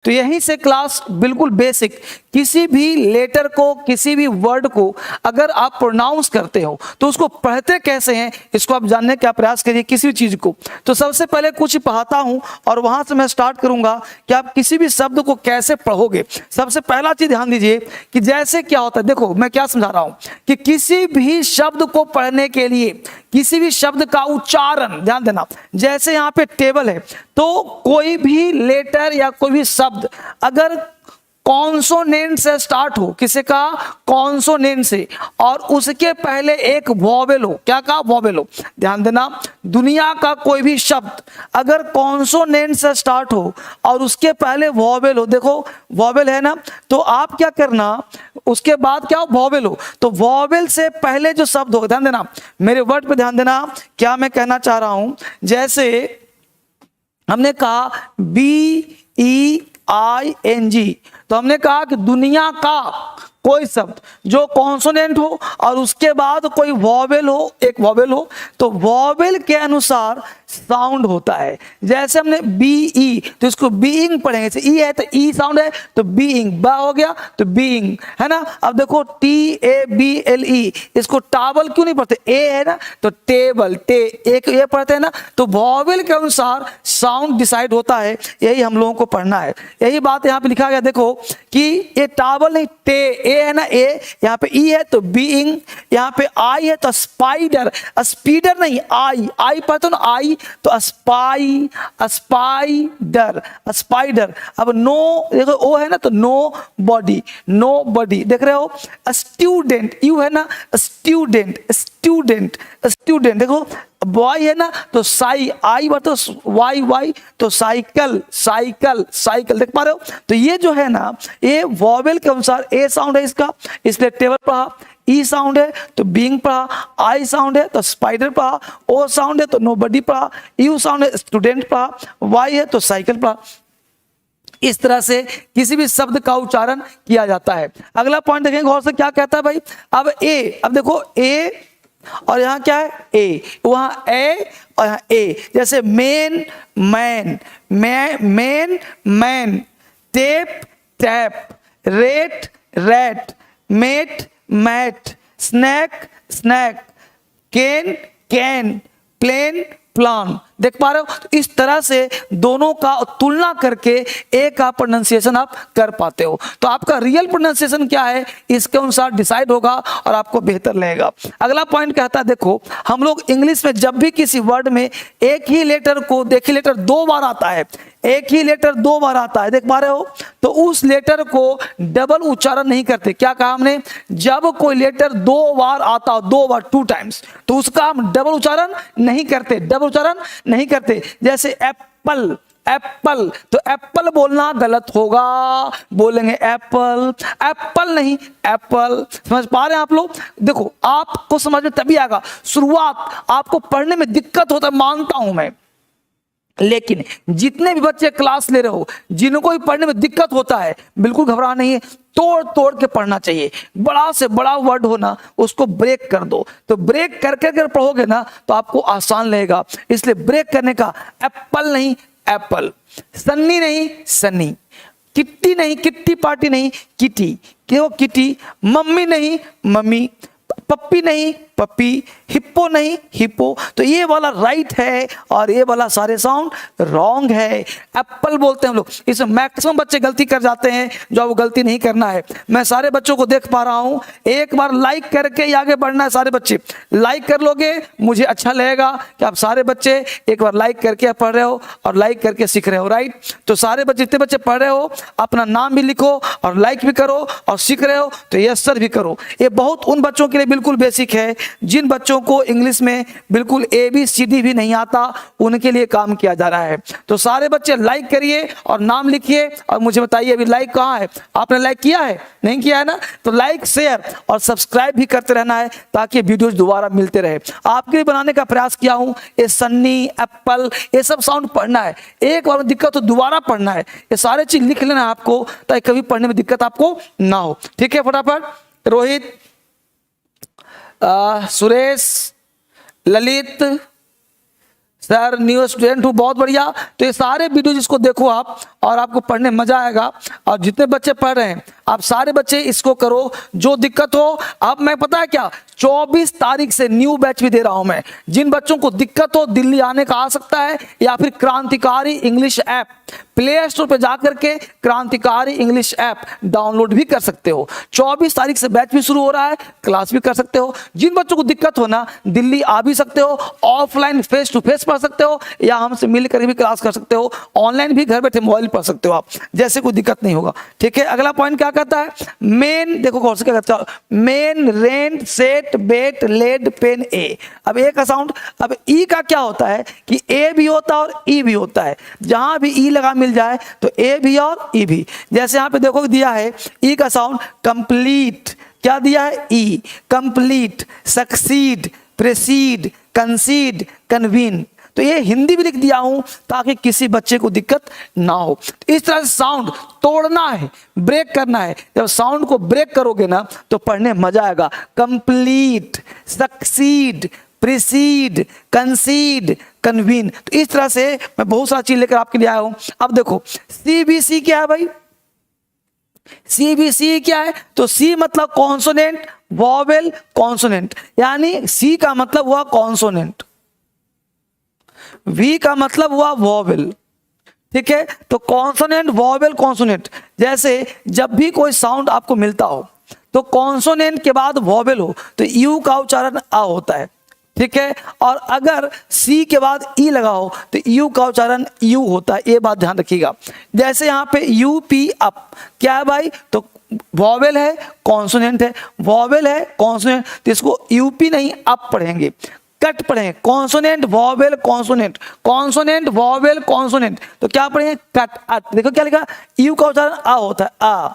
तो यहीं से क्लास बिल्कुल बेसिक, किसी भी लेटर को, किसी भी वर्ड को अगर आप प्रोनाउंस करते हो तो उसको पढ़ते कैसे हैं, इसको आप जानने का प्रयास करिए किसी भी चीज को। तो सबसे पहले कुछ पढ़ाता हूं और वहां से मैं स्टार्ट करूंगा कि आप किसी भी शब्द को कैसे पढ़ोगे। सबसे पहला चीज ध्यान दीजिए कि जैसे क्या होता है, देखो मैं क्या समझा रहा हूं कि किसी भी शब्द को पढ़ने के लिए, किसी भी शब्द का उच्चारण ध्यान देना। जैसे यहां पे टेबल है, तो कोई भी लेटर या कोई भी शब्द अगर कॉन्सोनेंट से स्टार्ट हो, किसी का कॉन्सोनेंट से, और उसके पहले एक वॉवेल हो, क्या कहा, वॉवेल हो। ध्यान देना, दुनिया का कोई भी शब्द अगर कॉन्सोनेंट से स्टार्ट हो और उसके पहले वॉवेल हो, देखो वॉवेल है ना, तो आप क्या करना, उसके बाद क्या हो, वॉवेल हो, तो वॉवेल से पहले जो शब्द हो, ध्यान देना मेरे वर्ड पे, ध्यान देना क्या मैं कहना चाह रहा हूं। जैसे हमने कहा BEING, तो हमने कहा कि दुनिया का कोई शब्द जो कॉन्सोनेंट हो और उसके बाद कोई वॉवेल हो, एक वॉवेल हो, तो वॉवेल के अनुसार साउंड होता है। जैसे हमने BE, तो इसको बीइंग पढ़ेंगे, ई है तो ई साउंड है, तो बीइंग, बा हो गया तो बीइंग, है ना। अब देखो TABLE, इसको टावल क्यों नहीं पढ़ते, ए है ना, तो टेबल, टे एक ये पढ़ते हैं ना। तो वॉवेल के अनुसार साउंड डिसाइड होता है, यही हम लोगों को पढ़ना है। यही बात यहाँ पे लिखा गया, देखो कि ये टावल नहीं, टे, ए है ना, ए, यहाँ पे ई है तो बीइंग, यहाँ पे आई है तो स्पाइडर, स्पीडर नहीं, आई, आई पढ़ते हो ना, आई, तो स्पाई, स्पाइडर, स्पाइडर। अब नो, देखो ओ है ना, तो नो बॉडी, नो बॉडी, देख रहे हो। स्टूडेंट, यू है ना, स्टूडेंट, स्टूडेंट, स्टूडेंट, देखो बॉय है ना, तो साई, आई तो वाई, वाई, तो साइकिल, साइकिल, साइकिल, देख पा रहे हो। तो ये जो है ना, ये वॉवेल के अनुसार ए साउंड है इसका, इसलिए टेबल पढ़ा, ई साउंड है तो बीइंग पढ़ा, आई साउंड है तो स्पाइडर पढ़ा, ओ साउंड है तो नोबडी पढ़ा, यू साउंड है स्टूडेंट पढ़ा, वाई है तो साइकिल पढ़ा। इस तरह से किसी भी शब्द का उच्चारण किया जाता है। अगला पॉइंट देखेंगे गौर से, क्या कहता है भाई। अब ए, अब देखो ए और यहाँ क्या है, ए, वहाँ ए और यहाँ ए। जैसे men, man, men, man, tape, tap, rate, rat, met, mat, snack, snack, can, can, plane, plan. देख पा रहे हो, तो इस तरह से दोनों का तुलना करके एक का प्रोनाउंसिएशन आप कर पाते हो। तो आपका रियल प्रोनाउंसिएशन क्या है, इसके अनुसार डिसाइड होगा और आपको बेहतर लगेगा। अगला पॉइंट कहता है, देखो हम लोग इंग्लिश में जब भी किसी वर्ड में एक ही लेटर को, देखिए लेटर दो बार आता है, एक ही लेटर दो बार आता है, देख पा रहे हो, तो उस लेटर को डबल उच्चारण नहीं करते। क्या कहा हमने, जब कोई लेटर दो बार आता हो, दो बार, 2 टाइम्स, तो उसका हम डबल उच्चारण नहीं करते, डबल उच्चारण नहीं करते। जैसे एप्पल, एप्पल, तो एप्पल बोलना गलत होगा, बोलेंगे एप्पल, एप्पल नहीं एप्पल। समझ पा रहे हैं आप लोग। देखो आपको समझ में तभी आएगा, शुरुआत आपको पढ़ने में दिक्कत होता है, मानता हूं मैं, लेकिन जितने भी बच्चे क्लास ले रहे हो, जिनको भी पढ़ने में दिक्कत होता है, बिल्कुल घबरा नहीं है, तोड़ तोड़ के पढ़ना चाहिए। बड़ा से बड़ा वर्ड हो ना, उसको ब्रेक कर दो, तो ब्रेक करके अगर पढ़ोगे ना तो आपको आसान लगेगा। इसलिए ब्रेक करने का, एप्पल नहीं एप्पल, सन्नी नहीं सन्नी, किट्टी नहीं किट्टी पार्टी नहीं किटी, क्यों किटी, मम्मी नहीं मम्मी, पप्पी नहीं पप्पी, हिप्पो नहीं हिप्पो। तो ये वाला राइट है और ये वाला सारे साउंड रॉन्ग है। एप्पल बोलते हैं हम लोग, इसमें मैक्सिमम बच्चे गलती कर जाते हैं, जो वो गलती नहीं करना है। मैं सारे बच्चों को देख पा रहा हूं, एक बार लाइक करके ही आगे बढ़ना है। सारे बच्चे लाइक कर लोगे, मुझे अच्छा लगेगा कि आप सारे बच्चे एक बार लाइक करके पढ़ रहे हो और लाइक करके सीख रहे हो, राइट। तो सारे बच्चे, जितने बच्चे पढ़ रहे हो, अपना नाम भी लिखो और लाइक भी करो, और सीख रहे हो तो यस सर भी करो। ये बहुत उन बच्चों के लिए बिल्कुल बेसिक है जिन बच्चों को इंग्लिश में बिल्कुल ABCD भी नहीं आता, उनके लिए काम किया जा रहा है। तो सारे बच्चे लाइक करिए और नाम लिखिए और मुझे बताइए अभी लाइक कहाँ है। आपने लाइक किया है, नहीं किया है ना, तो लाइक शेयर और सब्सक्राइब भी करते रहना है ताकि वीडियोज दोबारा मिलते रहे। आपके लिए बनाने का प्रयास किया हूं। ये सन्नी, एप्पल, ये सब साउंड पढ़ना है, एक बार में दिक्कत तो दोबारा पढ़ना है। ये सारे चीज लिख लेना है आपको ताकि कभी पढ़ने में दिक्कत आपको ना हो, ठीक है। फटाफट Rohit, Suresh, Lalit, sir new student हूँ, बहुत बढ़िया। तो ये सारे वीडियो जिसको देखो आप, और आपको पढ़ने मजा आएगा। और जितने बच्चे पढ़ रहे हैं आप सारे बच्चे इसको करो। जो दिक्कत हो, अब मैं पता है क्या 24 तारीख से न्यू बैच भी दे रहा हूं मैं। जिन बच्चों को दिक्कत हो दिल्ली आने का आ सकता है, या फिर क्रांतिकारी इंग्लिश ऐप प्ले स्टोर पे जाकर के क्रांतिकारी इंग्लिश ऐप डाउनलोड भी कर सकते हो। 24 तारीख से बैच भी शुरू हो रहा है, क्लास भी कर सकते हो। जिन बच्चों को दिक्कत हो ना, दिल्ली आ भी सकते हो, ऑफलाइन फेस टू फेस पढ़ सकते हो, या हमसे मिलकर भी क्लास कर सकते हो, ऑनलाइन भी घर बैठे मोबाइल पढ़ सकते हो आप, जैसे कोई दिक्कत नहीं होगा। ठीक है, अगला पॉइंट क्या कहता है? मेन, देखो कौन सा क्या कहता है, मेन, रेंट, सेट, बेट, लेड, पेन, ए। अब ए का साउंड, अब ई का क्या होता है कि ए भी होता है और ई भी होता है। जहां भी ई लगा मिल जाए तो ए भी और ई भी। जैसे यहां पे देखो दिया है ई का साउंड कंप्लीट, क्या दिया है? ई, कंप्लीट, सक्सीड, प्रेसीड, कंसीड, कन्वीन। तो ये हिंदी भी लिख दिया हूं ताकि किसी बच्चे को दिक्कत ना हो। तो इस तरह से साउंड तोड़ना है, ब्रेक करना है। जब साउंड को ब्रेक करोगे ना तो पढ़ने मजा आएगा। Complete, succeed, preceded, कंसीड, convene. तो इस तरह से मैं बहुत सारी चीज लेकर आपके लिए आया हूं। अब देखो सीबीसी क्या है भाई? सीबीसी क्या है? तो सी मतलब कॉन्सोनेंट, वॉवेल, कॉन्सोनेंट, यानी सी का मतलब हुआ कॉन्सोनेंट, वी का मतलब हुआ वॉवेल। ठीक है, तो कॉन्सोनेंट, वॉवेल, कॉन्सोनेंट। जैसे जब भी कोई साउंड आपको मिलता हो तो कॉन्सोनेंट के बाद वॉवेल हो तो यू का उच्चारण आ होता है। ठीक है, और अगर सी के बाद ई लगा हो तो यू का उच्चारण यू होता है। ये बात ध्यान रखिएगा। जैसे यहाँ पे यू पी अप, क्या है भाई? तो वॉवेल है, कॉन्सोनेंट है, वॉवेल है, कॉन्सोनेंट, तो इसको यूपी नहीं अप पढ़ेंगे, कट पढ़ेंगे। Consonant, vowel, consonant, consonant, vowel, consonant, तो क्या पढ़ेंगे? कट अट। देखो क्या लिखा, यू का उच्चारण आ होता है, आ,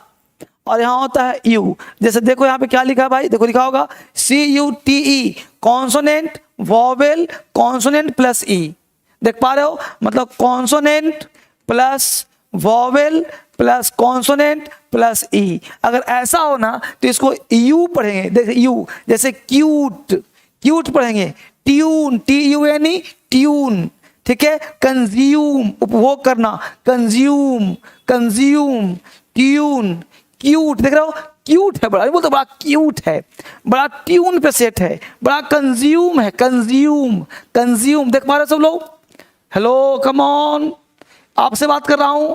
और यहां होता है यू। जैसे देखो यहां पे क्या लिखा है भाई, देखो लिखा होगा CUTE, consonant, vowel, consonant plus E. देख पा रहे हो? मतलब consonant plus vowel plus consonant plus E. अगर ऐसा हो ना तो इसको यू पढ़ेंगे। देखिए यू, जैसे क्यूट, क्यूट पढ़ेंगे। Tune, TUNE, tune. ठीक है, कंज्यूम, उपभोग करना, कंज्यूम, कंज्यूम, ट्यून, क्यूट। देख रहे हो, क्यूट है, बड़ा बोलते, बड़ा क्यूट है, बड़ा ट्यून पे सेट है, बड़ा कंज्यूम है, कंज्यूम, कंज्यूम। देख पा रहे सब लोग? हेलो, कम ऑन, आपसे बात कर रहा हूं।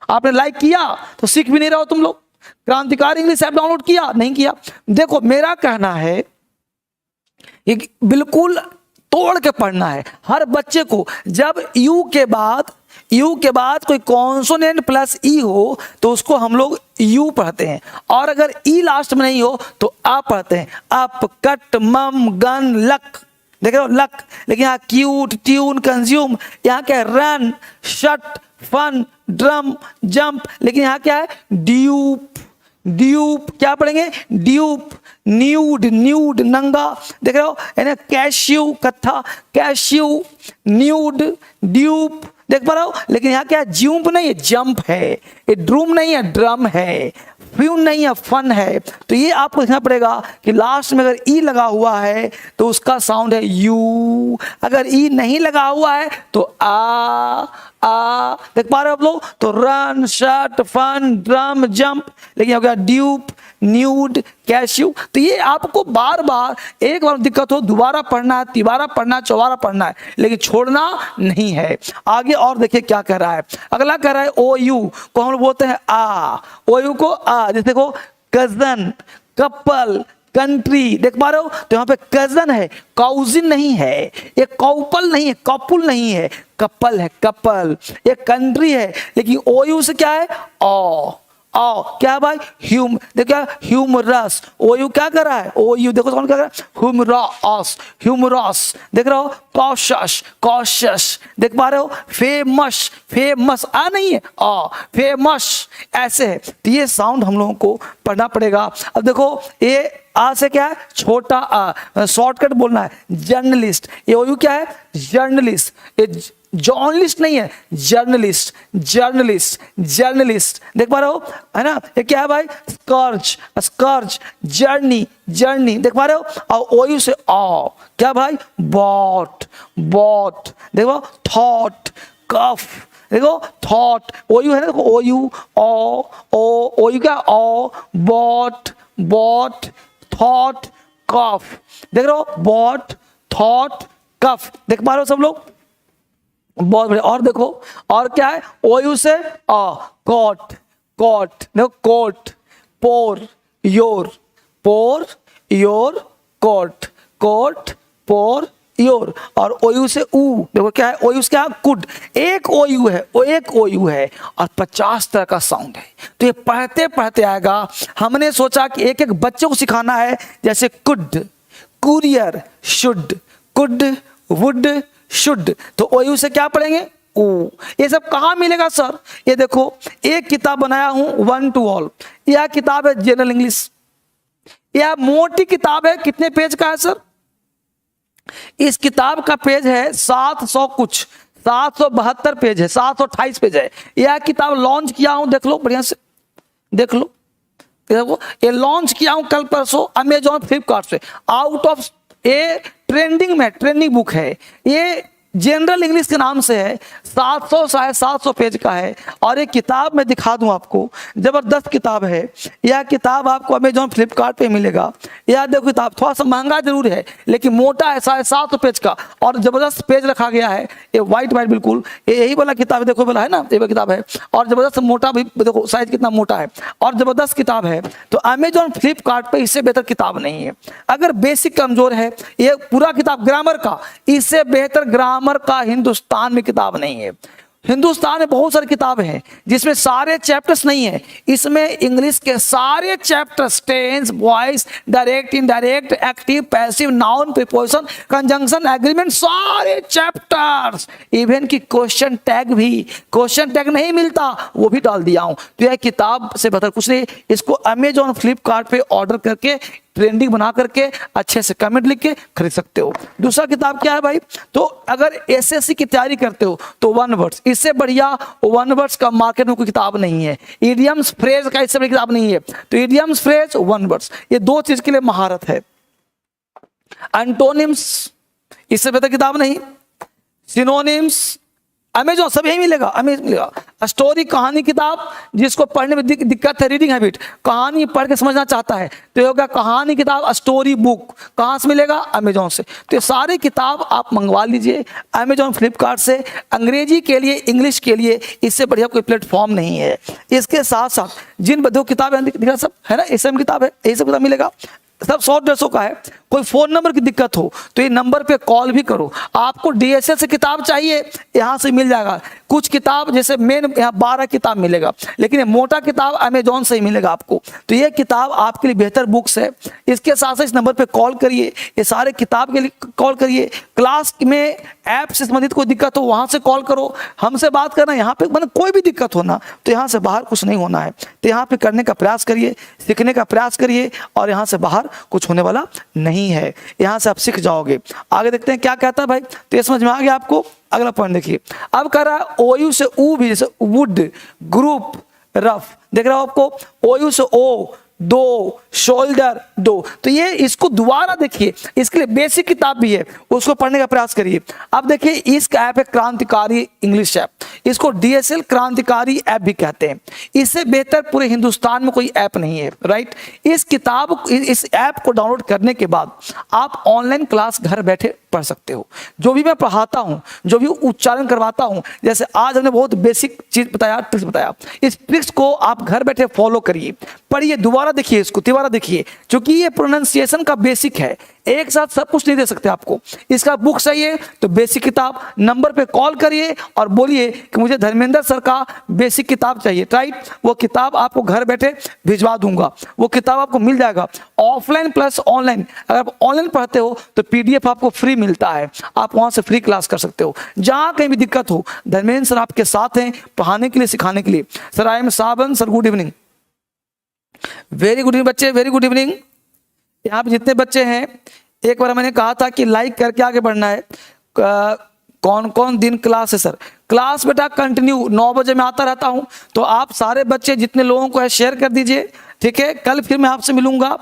आपने लाइक किया तो सीख भी नहीं रहे हो तुम लोग। क्रांतिकारी इंग्लिश ऐप डाउनलोड किया? नहीं किया। देखो मेरा कहना है बिल्कुल तोड़ के पढ़ना है हर बच्चे को। जब यू के बाद कोई कॉन्सोनेंट प्लस ई हो तो उसको हम लोग यू पढ़ते हैं, और अगर ई लास्ट में नहीं हो तो आ पढ़ते हैं। अप, कट, मम, गन, लक। देख रहे हो, लक। लेकिन यहाँ क्यूट, ट्यून, कंज्यूम, यहाँ क्या है? Run, shut, fun, drum, jump. लेकिन यहाँ क्या है? Dupe, dupe. क्या पढ़ेंगे? ड्यूप, न्यूड, न्यूड, नंगा। देख रहे हो, यानी कैश्यू, कत्था, कैश्यू, न्यूड, ड्यूप। देख पा रहे हो? लेकिन यहाँ क्या है? ज्यूप नहीं है, जंप है। ये ड्रूम नहीं है, ड्रम है। फ्यून नहीं है, फन है। तो ये आपको देखना पड़ेगा कि लास्ट में अगर ई लगा हुआ है तो उसका साउंड है यू, अगर ई नहीं लगा हुआ है तो आ। देख पा रहे हो आप लोग? तो run, shut, fun, drum, jump. लेकिन हो गया ड्यूप, न्यूड, कैश्यू। तो ये आपको बार बार, एक बार दिक्कत हो दोबारा पढ़ना है, तिबारा पढ़ना है, चौबारा पढ़ना है, लेकिन छोड़ना नहीं है। आगे और देखिए क्या कह रहा है। अगला कह रहा है ओ यू को हम लोग बोलते हैं आ। ओ यू को आ। जैसे देखो कजन, कपल, कंट्री। देख पा रहे हो? तो यहाँ पे कजन है, काउजिन नहीं है। ये कौपल नहीं है, कपुल नहीं है, कपल है, कपल। ये कंट्री है, लेकिन ओ यू से क्या है? ओ। आओ क्या है भाई? ह्यूम। देखो ह्यूमरस। ओ यू क्या कर रहा है? ओ यू देखो कौन क्या कर रहा है? Humorous, humorous. देख रहे हो? Cautious, cautious. देख पा रहे हो? Famous, famous. आ नहीं है, आ, फेमस। ऐसे है। तो ये साउंड हम लोगों को पढ़ना पड़ेगा। अब देखो ये आ से क्या है? छोटा आ, शॉर्टकट बोलना है, जर्नलिस्ट। ये ओ यू क्या है? जर्नलिस्ट। ये जर्नलिस्ट नहीं है, जर्नलिस्ट, जर्नलिस्ट, जर्नलिस्ट, देख पा रहे हो, है ना। ये क्या है भाई, स्कर्ज, स्कर्ज, जर्नी, जर्नी, देख पा रहे हो। और ओयू से आ, क्या भाई, बॉट, बॉट, देखो, थॉट, कफ, देखो, थॉट, ओयू है ना, देखो, ओयू, ओयू क्या, ओ, बॉट, बॉट, थॉट, कफ, देख रहे हो, बॉट, थॉट, कफ, देख पा रहे हो सब लोग, बहुत बढ़िया। और देखो, और क्या है, ओयू से कोट, कोट, देखो, court, pour, your, pour, your, court, court, pour, your. और ओयू से ऊ, देखो क्या है, ओयू से क्या, कुड, एक ओयू है, वो एक ओयू है और 50 तरह का साउंड है। तो ये पढ़ते पढ़ते आएगा। हमने सोचा कि एक एक बच्चे को सिखाना है, जैसे could, courier, should, could, would, should, तो ओयू से क्या पढ़ेंगे, ऊ। ये सब कहाँ मिलेगा सर, ये देखो, एक किताब बनाया हूं, 1 to all, यह किताब है जनरल इंग्लिश, यह मोटी किताब है, कितने पेज का है सर, इस किताब का पेज है 700 कुछ, 772 पेज है, 728 पेज है। यह किताब लॉन्च किया हूं, देख लो बढ़िया से, देख लो, देखो, ये लॉन्च किया हूं कल परसों अमेजॉन, फ्लिपकार्ट से, आउट ऑफ, ये ट्रेंडिंग में, ट्रेंडिंग बुक है, ये जनरल इंग्लिश के नाम से है, 700 पेज का है। और एक किताब मैं दिखा दूं आपको, जबरदस्त किताब है। यह किताब आपको अमेजॉन, फ्लिपकार्ट पे मिलेगा। यह देखो किताब, थोड़ा सा महंगा जरूर है लेकिन मोटा है, 750 पेज का, और जबरदस्त पेज रखा गया है, ये व्हाइट व्हाइट बिल्कुल, ये यही वाला किताब है, देखो वाला है ना, ये किताब है, और जबरदस्त मोटा भी, देखो साइज कितना मोटा है, और जबरदस्त किताब है। तो अमेजॉन, फ्लिपकार्ट पे इससे बेहतर किताब नहीं है। अगर बेसिक कमजोर है, ये पूरा किताब ग्रामर का, इससे बेहतर ग्रामर का हिंदुस्तान में किताब नहीं है। हिंदुस्तान में बहुत सारी किताबें हैं जिसमें सारे चैप्टर्स नहीं है, इसमें इंग्लिश के सारे chapters, tense, voice, direct, indirect, active, passive, noun, preposition, conjunction, agreement, सारे चैप्टर्स, इवन की क्वेश्चन टैग भी, क्वेश्चन टैग नहीं मिलता वो भी डाल दिया हूं। तो यह किताब से बेहतर कुछ नहीं। इसको अमेजॉन, फ्लिपकार्ट पे ऑर्डर करके, ट्रेंडिंग बना करके, अच्छे से कमेंट लिख के खरीद सकते हो। दूसरा किताब क्या है भाई, तो अगर एसएससी की तैयारी करते हो तो वन वर्ड्स, इससे बढ़िया वन वर्ड्स का मार्केट में कोई किताब नहीं है। इडियम्स, फ्रेज का इससे बड़ी किताब नहीं है। तो इडियम्स, फ्रेज, वन वर्ड्स, ये दो चीज के लिए महारत है। एंटोनिम्स, इससे बेहतर किताब नहीं। सिनोनिम्स, अमेजॉन सब यही मिलेगा, अमेजॉन मिलेगा। स्टोरी, कहानी किताब, जिसको पढ़ने में दिक्कत है, रीडिंग हैबिट, कहानी पढ़ के समझना चाहता है, तो ये होगा कहानी किताब, स्टोरी बुक, कहाँ से मिलेगा, अमेजॉन से। तो ये सारी किताब आप मंगवा लीजिए अमेजॉन, फ्लिपकार्ट से। अंग्रेजी के लिए, इंग्लिश के लिए इससे बढ़िया कोई प्लेटफॉर्म नहीं है। इसके साथ साथ जिन दो किताबें दिखा सब है ना, एसएम किताब है, यही सब किताब मिलेगा, सब 100-150 का है। कोई फोन नंबर की दिक्कत हो तो ये नंबर पे कॉल भी करो। आपको डीएसएल से किताब चाहिए, यहाँ से मिल जाएगा। कुछ किताब जैसे मेन यहाँ 12 किताब मिलेगा, लेकिन ये मोटा किताब अमेजॉन से ही मिलेगा आपको। तो ये किताब आपके लिए बेहतर बुक्स है। इसके साथ साथ इस नंबर पे कॉल करिए, ये सारे किताब के लिए कॉल करिए। क्लास में ऐप से संबंधित कोई दिक्कत हो वहाँ से कॉल करो, हमसे बात करना। यहाँ पे मतलब कोई भी दिक्कत होना तो यहाँ से बाहर कुछ नहीं होना है, तो यहाँ पे करने का प्रयास करिए, सीखने का प्रयास करिए, और यहाँ से बाहर कुछ होने वाला नहीं है। यहाँ से आप सीख जाओगे। आगे देखते हैं क्या कहता है भाई, तो ये समझ में आ गया आपको। अगला पॉइंट देखिए, अब कह रहा है ओयू से ऊ भी, जैसे वुड, ग्रुप, रफ, देख रहा हो आपको, ओयू से ओ, दो, शोल्डर, दो। तो ये इसको दोबारा देखिए, इसके लिए बेसिक किताब भी है, उसको पढ़ने का प्रयास करिए। अब देखिए, इसका ऐप है क्रांतिकारी इंग्लिश ऐप, इसको डीएसएल क्रांतिकारी ऐप भी कहते हैं। इससे बेहतर पूरे हिंदुस्तान में कोई ऐप नहीं है, राइट। इस ऐप को डाउनलोड करने के बाद आप ऑनलाइन क्लास घर बैठे पढ़ सकते हो। जो भी मैं पढ़ाता हूँ, जो भी उच्चारण करवाता हूँ, जैसे आज हमने बहुत बेसिक चीज बताया, ट्रिक्स बताया, इस ट्रिक्स को आप घर बैठे फॉलो करिए, पढ़िए, दोबारा देखिए, इसको दोबारा देखिए, क्योंकि ये प्रोनाउंसिएशन का बेसिक है। एक साथ सब कुछ नहीं दे सकते आपको। इसका बुक चाहिए तो बेसिक किताब, नंबर पे कॉल करिए और बोलिए कि मुझे धर्मेंद्र सर का बेसिक किताब चाहिए, राइट। वो किताब आपको घर बैठे भिजवा दूंगा, वो किताब आपको मिल जाएगा। ऑफलाइन प्लस ऑनलाइन, अगर आप ऑनलाइन पढ़ते हो तो पीडीएफ आपको फ्री मिलता है, आप वहां से फ्री क्लास कर सकते हो। जहां कहीं भी दिक्कत हो, धर्मेंद्र सर आपके साथ हैं पढ़ाने के लिए, सिखाने के लिए। Sir I am Sawan sir, good evening. Very good evening बच्चे, वेरी गुड इवनिंग। यहाँ पे जितने बच्चे हैं, एक बार मैंने कहा था कि लाइक करके आगे बढ़ना है। कौन कौन दिन क्लास है सर? क्लास बेटा कंटिन्यू 9 बजे मैं आता रहता हूं, तो आप सारे बच्चे जितने लोगों को है शेयर कर दीजिए, ठीक है। कल फिर मैं आपसे मिलूंगा,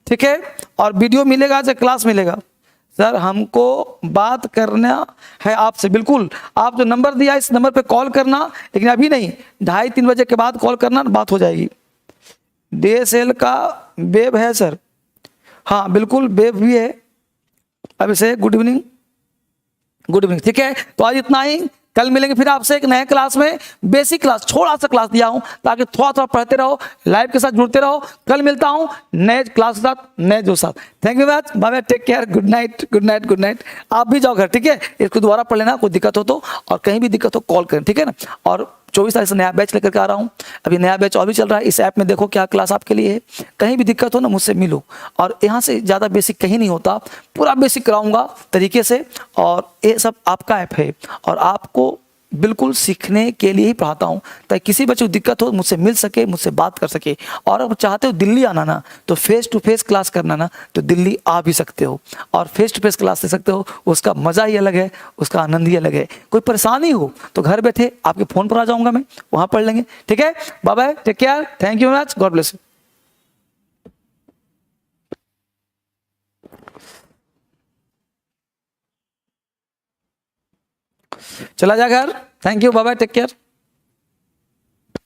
ठीक है, और वीडियो मिलेगा या क्लास मिलेगा? सर हमको बात करना है आपसे, बिल्कुल। आप जो नंबर दिया इस नंबर पे कॉल करना, लेकिन अभी नहीं, 2:30-3 बजे के बाद कॉल करना, बात हो जाएगी। DSL का वेब है सर? हाँ बिल्कुल वेब भी है। अभिषेक गुड इवनिंग, गुड इवनिंग, ठीक है। तो आज इतना ही, कल मिलेंगे फिर आपसे एक नए क्लास में। बेसिक क्लास थोड़ा सा क्लास दिया हूं ताकि थोड़ा थोड़ा पढ़ते रहो, लाइव के साथ जुड़ते रहो। कल मिलता हूं नए क्लास के साथ, नए जो साथ। Thank you much, bye bye, take care, good night, good night, good night. आप भी जाओ घर, ठीक है। इसको दोबारा पढ़ लेना, कोई दिक्कत हो तो, और कहीं भी दिक्कत हो कॉल करें, ठीक है ना। और 24 तारीख से नया बैच लेकर के आ रहा हूँ। अभी नया बैच और भी चल रहा है, इस ऐप में देखो क्या क्लास आपके लिए है। कहीं भी दिक्कत हो ना मुझसे मिलो, और यहाँ से ज़्यादा बेसिक कहीं नहीं होता, पूरा बेसिक कराऊंगा तरीके से। और ये सब आपका ऐप है, और आपको बिल्कुल सीखने के लिए ही पढ़ाता हूँ, ताकि किसी बच्चे को दिक्कत हो मुझसे मिल सके, मुझसे बात कर सके। और अगर चाहते हो दिल्ली आना ना, तो फेस टू फेस क्लास करना ना, तो दिल्ली आ भी सकते हो और फेस टू फेस क्लास ले सकते हो। उसका मज़ा ही अलग है, उसका आनंद ही अलग है। कोई परेशानी हो तो घर बैठे आपके फ़ोन पर आ जाऊँगा मैं, वहाँ पढ़ लेंगे, ठीक है। Bye bye, take care, thank you much, God bless you. चला जा घर, thank you, bye bye, take care.